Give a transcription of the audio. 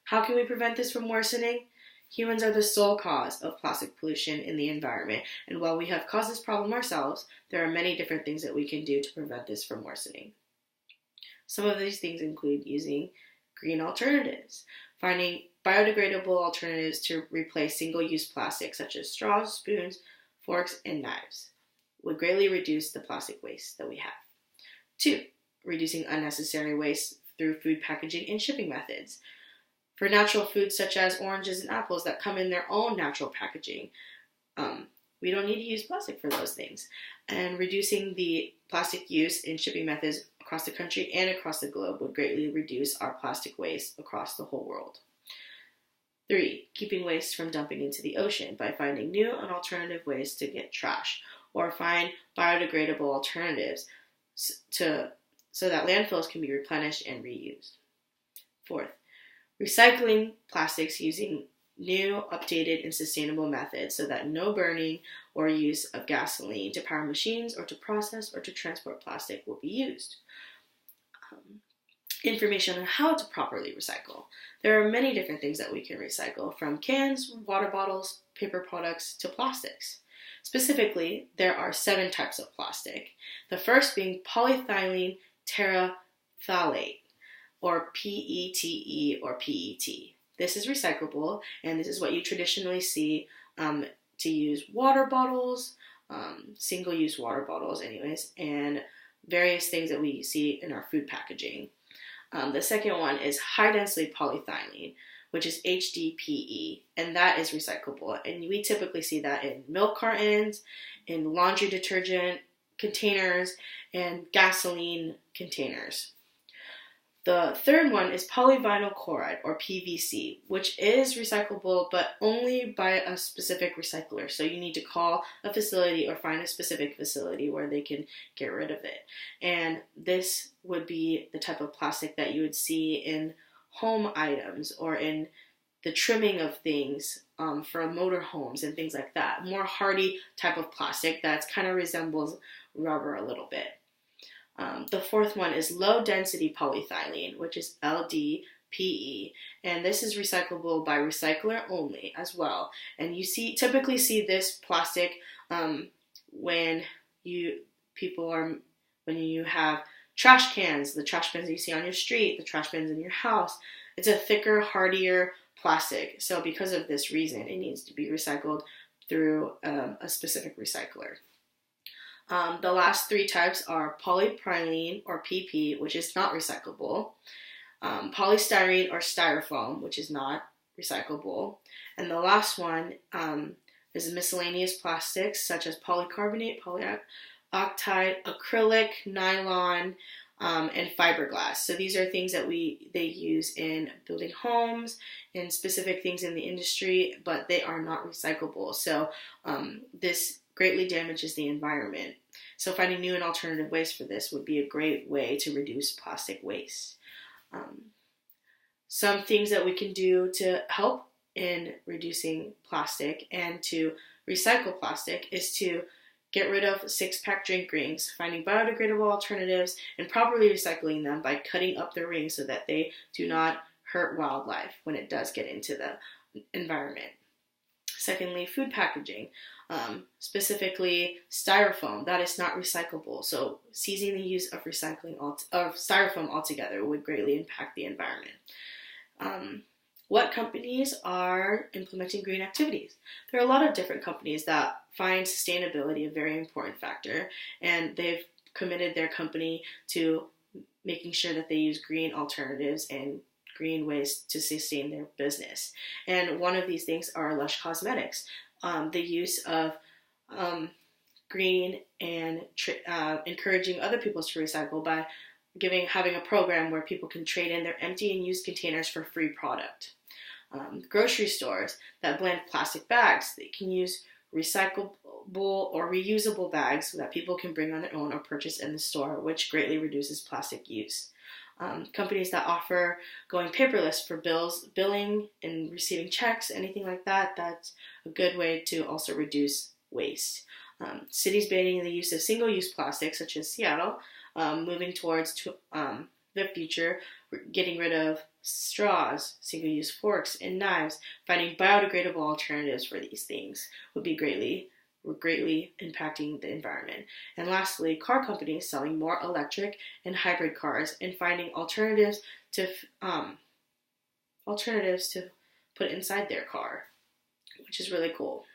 How can we prevent this from worsening? Humans are the sole cause of plastic pollution in the environment, and while we have caused this problem ourselves, there are many different things that we can do to prevent this from worsening. Some of these things include using green alternatives, finding biodegradable alternatives to replace single-use plastics such as straws, spoons, forks, and knives would greatly reduce the plastic waste that we have. 2, reducing unnecessary waste through food packaging and shipping methods. For natural foods such as oranges and apples that come in their own natural packaging, we don't need to use plastic for those things. And reducing the plastic use in shipping methods across the country and across the globe would greatly reduce our plastic waste across the whole world. 3, keeping waste from dumping into the ocean by finding new and alternative ways to get trash, or find biodegradable alternatives so that landfills can be replenished and reused. 4th, recycling plastics using new, updated, and sustainable methods so that no burning or use of gasoline to power machines or to process or to transport plastic will be used. Information on how to properly recycle. There are many different things that we can recycle, from cans, water bottles, paper products, to plastics. Specifically, there are 7 types of plastic. The first being polyethylene terephthalate, or PETE or PET. This is recyclable, and this is what you traditionally see to use water bottles, single-use water bottles anyways, and various things that we see in our food packaging. The second one is high-density polyethylene, which is HDPE, and that is recyclable. And we typically see that in milk cartons, in laundry detergent containers, and gasoline containers. The third one is polyvinyl chloride, or PVC, which is recyclable, but only by a specific recycler. So you need to call a facility or find a specific facility where they can get rid of it. And this would be the type of plastic that you would see in home items or in the trimming of things for motorhomes and things like that. More hardy type of plastic that kind of resembles rubber a little bit. The fourth one is low-density polyethylene, which is LDPE, and this is recyclable by recycler only as well. And you typically see this plastic when you have trash cans, the trash bins that you see on your street, the trash bins in your house. It's a thicker, hardier plastic. So because of this reason, it needs to be recycled through a specific recycler. The last 3 types are polypropylene, or PP, which is not recyclable, polystyrene or styrofoam, which is not recyclable, and the last one is miscellaneous plastics such as polycarbonate, polyoctide, acrylic, nylon, and fiberglass. So these are things that they use in building homes and specific things in the industry, but they are not recyclable. So this greatly damages the environment. So finding new and alternative ways for this would be a great way to reduce plastic waste. Some things that we can do to help in reducing plastic and to recycle plastic is to get rid of 6-pack drink rings, finding biodegradable alternatives, and properly recycling them by cutting up the rings so that they do not hurt wildlife when it does get into the environment. Secondly, food packaging, specifically styrofoam, that is not recyclable. So ceasing the use of styrofoam altogether would greatly impact the environment. What companies are implementing green activities? There are a lot of different companies that find sustainability a very important factor, and they've committed their company to making sure that they use green alternatives and green ways to sustain their business. And one of these things are Lush Cosmetics. The use of green and encouraging other people to recycle by having a program where people can trade in their empty and used containers for free product. Grocery stores that blend plastic bags, they can use recyclable or reusable bags so that people can bring on their own or purchase in the store, which greatly reduces plastic use. Companies that offer going paperless for billing and receiving checks, anything like that, that's a good way to also reduce waste. Cities banning the use of single-use plastics, such as Seattle, moving towards the future, getting rid of straws, single-use forks, and knives. Finding biodegradable alternatives for these things would be greatly impacting the environment. And lastly, car companies selling more electric and hybrid cars and finding alternatives to put inside their car, which is really cool.